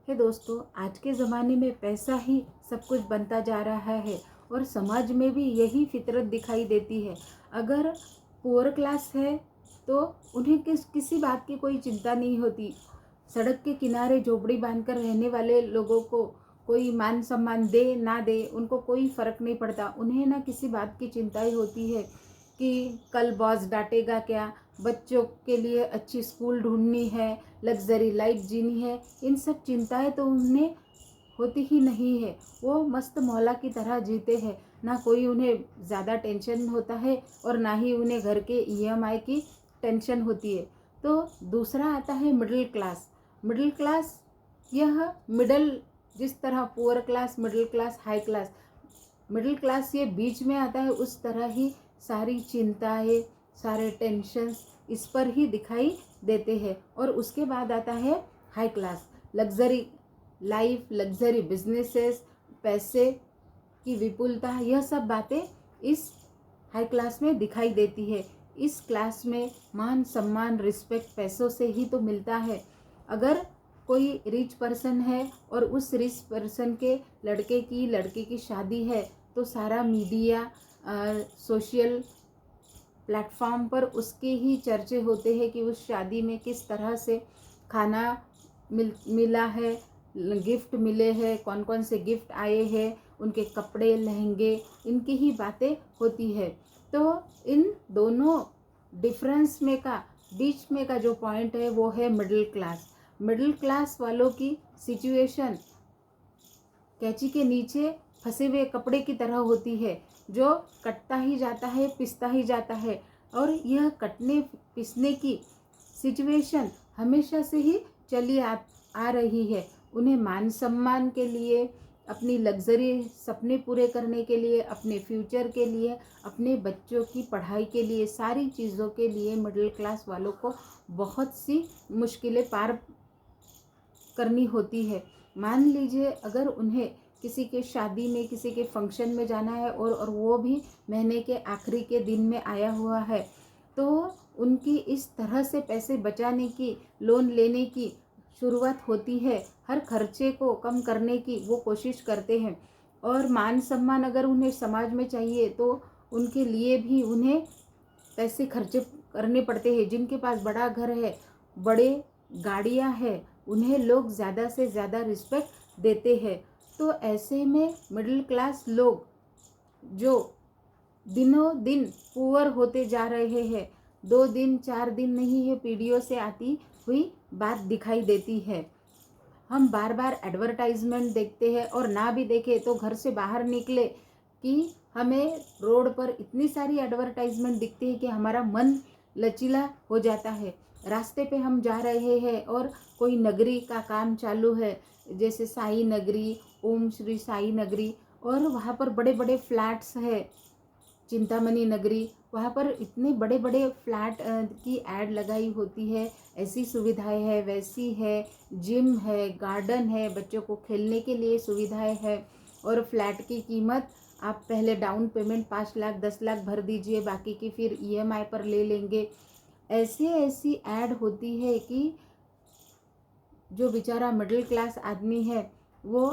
है दोस्तों, आज के ज़माने में पैसा ही सब कुछ बनता जा रहा है और समाज में भी यही फितरत दिखाई देती है। अगर पुअर क्लास है तो उन्हें किसी बात की कोई चिंता नहीं होती। सड़क के किनारे झोपड़ी बांधकर रहने वाले लोगों को कोई मान सम्मान दे ना दे उनको कोई फ़र्क नहीं पड़ता। उन्हें ना किसी बात की चिंता ही होती है कि कल बॉस डांटेगा क्या, बच्चों के लिए अच्छी स्कूल ढूंढनी है, लग्जरी लाइफ जीनी है। इन सब चिंताएं तो उन्हें होती ही नहीं है। वो मस्त मौला की तरह जीते हैं। ना कोई उन्हें ज़्यादा टेंशन होता है और ना ही उन्हें घर के ईएमआई की टेंशन होती है। तो दूसरा आता है मिडिल क्लास। मिडिल क्लास यह मिडल, जिस तरह poor class, middle class, high class, middle class ये बीच में आता है, उस तरह ही सारी चिंताएं, सारे टेंशन्स इस पर ही दिखाई देते हैं। और उसके बाद आता है high class, luxury life, luxury businesses, पैसे की विपुलता, यह सब बातें इस हाई क्लास में दिखाई देती है। इस क्लास में मान सम्मान रिस्पेक्ट पैसों से ही तो मिलता है। अगर कोई रिच पर्सन है और उस रिच पर्सन के लड़के की लड़की की शादी है तो सारा मीडिया, सोशल प्लेटफॉर्म पर उसके ही चर्चे होते हैं कि उस शादी में किस तरह से खाना मिला है, गिफ्ट मिले हैं, कौन कौन से गिफ्ट आए हैं, उनके कपड़े लहंगे, इनकी ही बातें होती है। तो इन दोनों डिफरेंस में का बीच में का जो पॉइंट है वो है मिडिल क्लास। मिडिल क्लास वालों की सिचुएशन कैंची के नीचे फंसे हुए कपड़े की तरह होती है, जो कटता ही जाता है, पिसता ही जाता है। और यह कटने पिसने की सिचुएशन हमेशा से ही चली आ रही है। उन्हें मान सम्मान के लिए, अपनी लग्जरी सपने पूरे करने के लिए, अपने फ्यूचर के लिए, अपने बच्चों की पढ़ाई के लिए, सारी चीज़ों के लिए मिडिल क्लास वालों को बहुत सी मुश्किलें पार करनी होती है। मान लीजिए अगर उन्हें किसी के शादी में, किसी के फंक्शन में जाना है और वो भी महीने के आखिरी के दिन में आया हुआ है, तो उनकी इस तरह से पैसे बचाने की, लोन लेने की शुरुआत होती है। हर खर्चे को कम करने की वो कोशिश करते हैं। और मान सम्मान अगर उन्हें समाज में चाहिए तो उनके लिए भी उन्हें पैसे खर्चे करने पड़ते हैं। जिनके पास बड़ा घर है, बड़े गाड़ियां हैं, उन्हें लोग ज़्यादा से ज़्यादा रिस्पेक्ट देते हैं। तो ऐसे में मिडिल क्लास लोग जो दिनों दिन पुअर होते जा रहे हैं, 2 दिन 4 दिन नहीं, ये पीढ़ियों से आती हुई बात दिखाई देती है। हम बार बार एडवर्टाइजमेंट देखते हैं और ना भी देखे तो घर से बाहर निकले कि हमें रोड पर इतनी सारी एडवर्टाइजमेंट दिखती है कि हमारा मन लचीला हो जाता है। रास्ते पे हम जा रहे हैं और कोई नगरी का काम चालू है, जैसे साई नगरी, ओम श्री साई नगरी, और वहाँ पर बड़े बड़े फ्लैट्स है, चिंतामणि नगरी, वहाँ पर इतने बड़े बड़े फ्लैट की ऐड लगाई होती है। ऐसी सुविधाएं है, वैसी है, जिम है, गार्डन है, बच्चों को खेलने के लिए सुविधाएं है। और फ्लैट की कीमत आप पहले डाउन पेमेंट 5 लाख 10 लाख भर दीजिए, बाकी की फिर ईएमआई पर ले लेंगे। ऐसी ऐड होती है कि जो बेचारा मिडिल क्लास आदमी है वो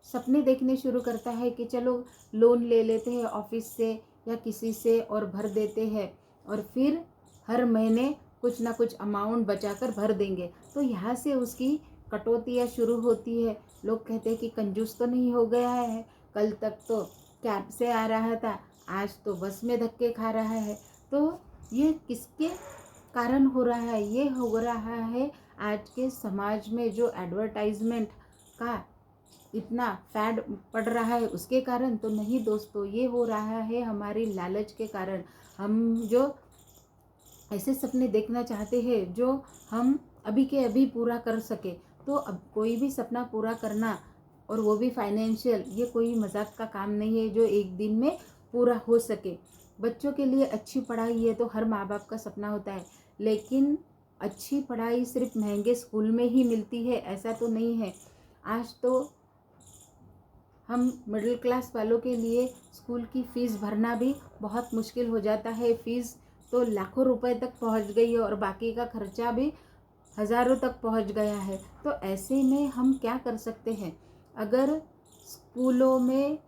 सपने देखने शुरू करता है कि चलो लोन ले लेते हैं ऑफिस से या किसी से और भर देते हैं, और फिर हर महीने कुछ ना कुछ अमाउंट बचाकर भर देंगे। तो यहाँ से उसकी कटौतियाँ शुरू होती है। लोग कहते हैं कि कंजूस तो नहीं हो गया है, कल तक तो कैब से आ रहा था, आज तो बस में धक्के खा रहा है। तो ये किसके कारण हो रहा है? ये हो रहा है आज के समाज में जो एडवर्टाइजमेंट का इतना फैड पड़ रहा है उसके कारण तो नहीं दोस्तों, ये हो रहा है हमारी लालच के कारण। हम जो ऐसे सपने देखना चाहते हैं जो हम अभी के अभी पूरा कर सके, तो अब कोई भी सपना पूरा करना, और वो भी फाइनेंशियल, ये कोई मजाक का काम नहीं है जो एक दिन में पूरा हो सके। बच्चों के लिए अच्छी पढ़ाई है तो हर माँ बाप का सपना होता है, लेकिन अच्छी पढ़ाई सिर्फ महंगे स्कूल में ही मिलती है ऐसा तो नहीं है। आज तो हम मिडिल क्लास वालों के लिए स्कूल की फ़ीस भरना भी बहुत मुश्किल हो जाता है। फ़ीस तो लाखों रुपए तक पहुंच गई है और बाकी का खर्चा भी हज़ारों तक पहुंच गया है। तो ऐसे में हम क्या कर सकते हैं? अगर स्कूलों में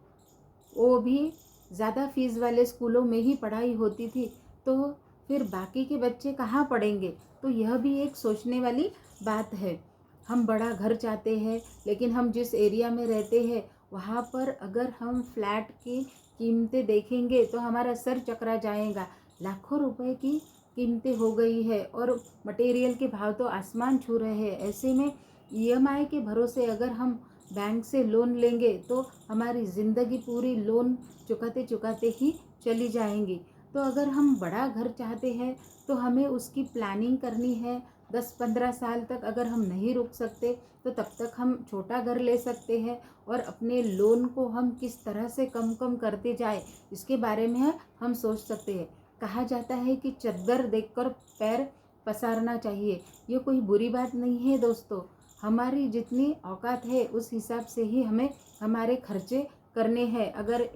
वो भी ज़्यादा फीस वाले स्कूलों में ही पढ़ाई होती थी, तो फिर बाकी के बच्चे कहाँ पढ़ेंगे? तो यह भी एक सोचने वाली बात है। हम बड़ा घर चाहते हैं, लेकिन हम जिस एरिया में रहते हैं वहाँ पर अगर हम फ्लैट की कीमतें देखेंगे तो हमारा सर चकरा जाएगा। लाखों रुपए की कीमतें हो गई है और मटेरियल के भाव तो आसमान छू रहे हैं। ऐसे में ईएमआई के भरोसे अगर हम बैंक से लोन लेंगे तो हमारी ज़िंदगी पूरी लोन चुकाते चुकाते ही चली जाएंगी। तो अगर हम बड़ा घर चाहते हैं तो हमें उसकी प्लानिंग करनी है। 10-15 साल तक अगर हम नहीं रुक सकते तो तब तक हम छोटा घर ले सकते हैं और अपने लोन को हम किस तरह से कम कम करते जाए इसके बारे में हम सोच सकते हैं। कहा जाता है कि चद्दर देखकर पैर पसारना चाहिए। ये कोई बुरी बात नहीं है दोस्तों। हमारी जितनी औकात है उस हिसाब से ही हमें हमारे खर्चे करने हैं। अगर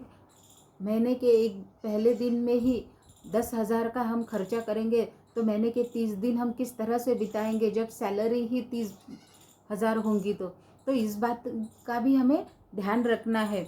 महीने के एक पहले दिन में ही 10,000 का हम खर्चा करेंगे तो महीने के 30 दिन हम किस तरह से बिताएंगे जब सैलरी ही 30,000 होंगी। तो इस बात का भी हमें ध्यान रखना है।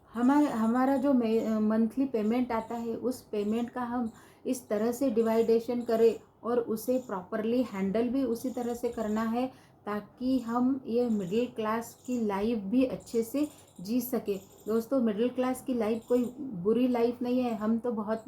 हमारा जो मंथली पेमेंट आता है उस पेमेंट का हम इस तरह से डिवाइडेशन करें और उसे प्रॉपरली हैंडल भी उसी तरह से करना है ताकि हम ये मिडिल क्लास की लाइफ भी अच्छे से जी सके। दोस्तों, मिडिल क्लास की लाइफ कोई बुरी लाइफ नहीं है। हम तो बहुत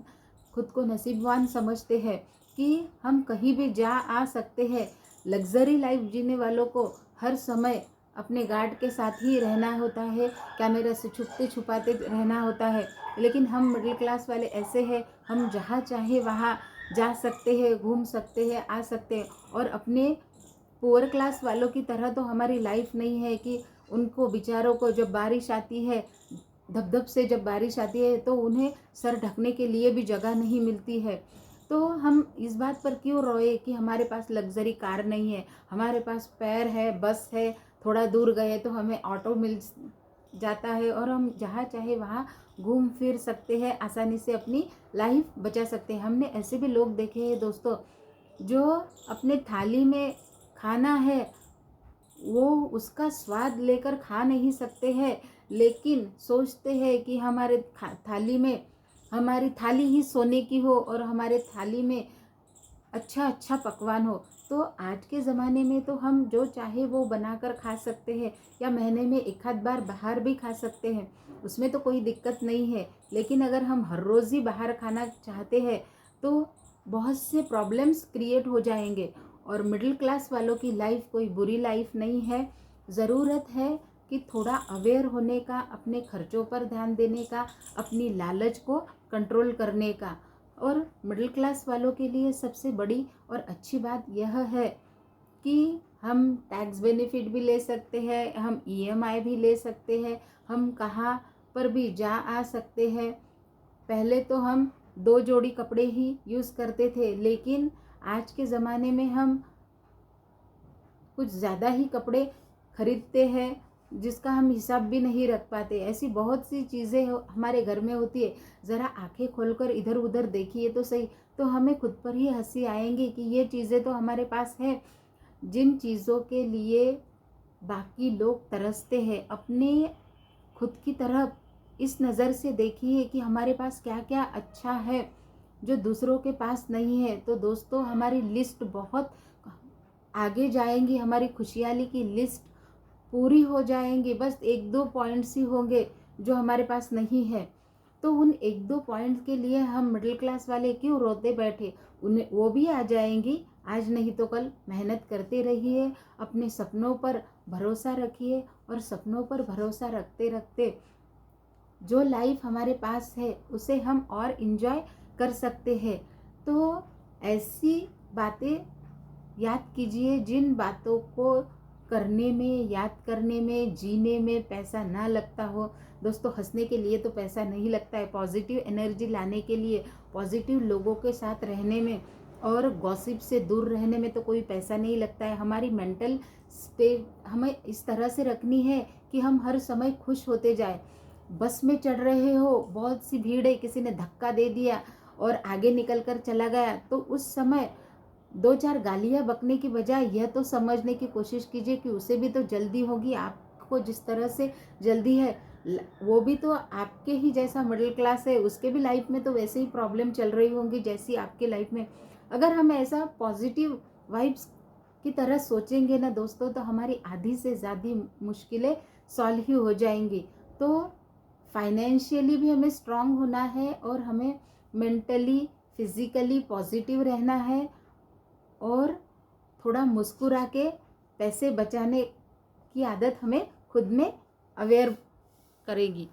खुद को नसीबवान समझते हैं कि हम कहीं भी जा आ सकते हैं। लग्जरी लाइफ जीने वालों को हर समय अपने गार्ड के साथ ही रहना होता है, कैमरे से छुपते छुपाते रहना होता है। लेकिन हम मिडिल क्लास वाले ऐसे हैं, हम जहाँ चाहे वहाँ जा सकते हैं, घूम सकते हैं, आ सकते हैं। और अपने पुअर क्लास वालों की तरह तो हमारी लाइफ नहीं है कि उनको बेचारों को जब बारिश आती है, धप-धप से जब बारिश आती है तो उन्हें सर ढकने के लिए भी जगह नहीं मिलती है। तो हम इस बात पर क्यों रोए कि हमारे पास लग्जरी कार नहीं है, हमारे पास पैर है, बस है, थोड़ा दूर गए तो हमें ऑटो मिल जाता है और हम जहाँ चाहे वहाँ घूम फिर सकते हैं, आसानी से अपनी लाइफ बचा सकते हैं। हमने ऐसे भी लोग देखे हैं दोस्तों जो अपने थाली में खाना है वो उसका स्वाद लेकर खा नहीं सकते हैं, लेकिन सोचते हैं कि हमारे थाली में हमारी थाली ही सोने की हो और हमारे थाली में अच्छा अच्छा पकवान हो। तो आज के ज़माने में तो हम जो चाहे वो बनाकर खा सकते हैं या महीने में एक आध बार बाहर भी खा सकते हैं, उसमें तो कोई दिक्कत नहीं है। लेकिन अगर हम हर रोज़ ही बाहर खाना चाहते हैं तो बहुत से प्रॉब्लम्स क्रिएट हो जाएंगे। और मिडिल क्लास वालों की लाइफ कोई बुरी लाइफ नहीं है। ज़रूरत है कि थोड़ा अवेयर होने का, अपने खर्चों पर ध्यान देने का, अपनी लालच को कंट्रोल करने का। और मिडिल क्लास वालों के लिए सबसे बड़ी और अच्छी बात यह है कि हम टैक्स बेनिफिट भी ले सकते हैं, हम ईएमआई भी ले सकते हैं, हम कहाँ पर भी जा आ सकते हैं। पहले तो हम 2 जोड़ी कपड़े ही यूज़ करते थे, लेकिन आज के ज़माने में हम कुछ ज़्यादा ही कपड़े खरीदते हैं जिसका हम हिसाब भी नहीं रख पाते। ऐसी बहुत सी चीज़ें हमारे घर में होती है, ज़रा आंखें खोलकर इधर उधर देखिए तो सही, तो हमें खुद पर ही हंसी आएंगी कि ये चीज़ें तो हमारे पास है। जिन चीज़ों के लिए बाकी लोग तरसते हैं, अपने खुद की तरफ इस नज़र से देखिए कि हमारे पास क्या क्या अच्छा है जो दूसरों के पास नहीं है। तो दोस्तों, हमारी लिस्ट बहुत आगे जाएंगी, हमारी खुशहाली की लिस्ट पूरी हो जाएंगी। बस 1-2 पॉइंट्स ही होंगे जो हमारे पास नहीं है। तो उन 1-2 पॉइंट्स के लिए हम मिडिल क्लास वाले क्यों रोते बैठे, उन्हें वो भी आ जाएंगी। आज नहीं तो कल मेहनत करते रहिए, अपने सपनों पर भरोसा रखिए और सपनों पर भरोसा रखते रखते जो लाइफ हमारे पास है उसे हम और इन्जॉय कर सकते हैं। तो ऐसी बातें याद कीजिए जिन बातों को करने में, याद करने में, जीने में पैसा ना लगता हो। दोस्तों, हंसने के लिए तो पैसा नहीं लगता है, पॉजिटिव एनर्जी लाने के लिए, पॉजिटिव लोगों के साथ रहने में और गॉसिप से दूर रहने में तो कोई पैसा नहीं लगता है। हमारी मेंटल स्टेट हमें इस तरह से रखनी है कि हम हर समय खुश होते जाए। बस में चढ़ रहे हो, बहुत सी भीड़ है, किसी ने धक्का दे दिया और आगे निकल कर चला गया तो उस समय दो चार गालियाँ बकने की बजाय यह तो समझने की कोशिश कीजिए कि उसे भी तो जल्दी होगी, आपको जिस तरह से जल्दी है वो भी तो आपके ही जैसा मिडिल क्लास है, उसके भी लाइफ में तो वैसे ही प्रॉब्लम चल रही होंगी जैसी आपके लाइफ में। अगर हम ऐसा पॉजिटिव वाइब्स की तरह सोचेंगे ना दोस्तों, तो हमारी आधी से ज़्यादा मुश्किलें सॉल्व ही हो जाएंगी। तो फाइनेंशियली भी हमें स्ट्रांग होना है और हमें मेंटली फिजिकली पॉजिटिव रहना है और थोड़ा मुस्कुरा के पैसे बचाने की आदत हमें खुद में अवेयर करेगी।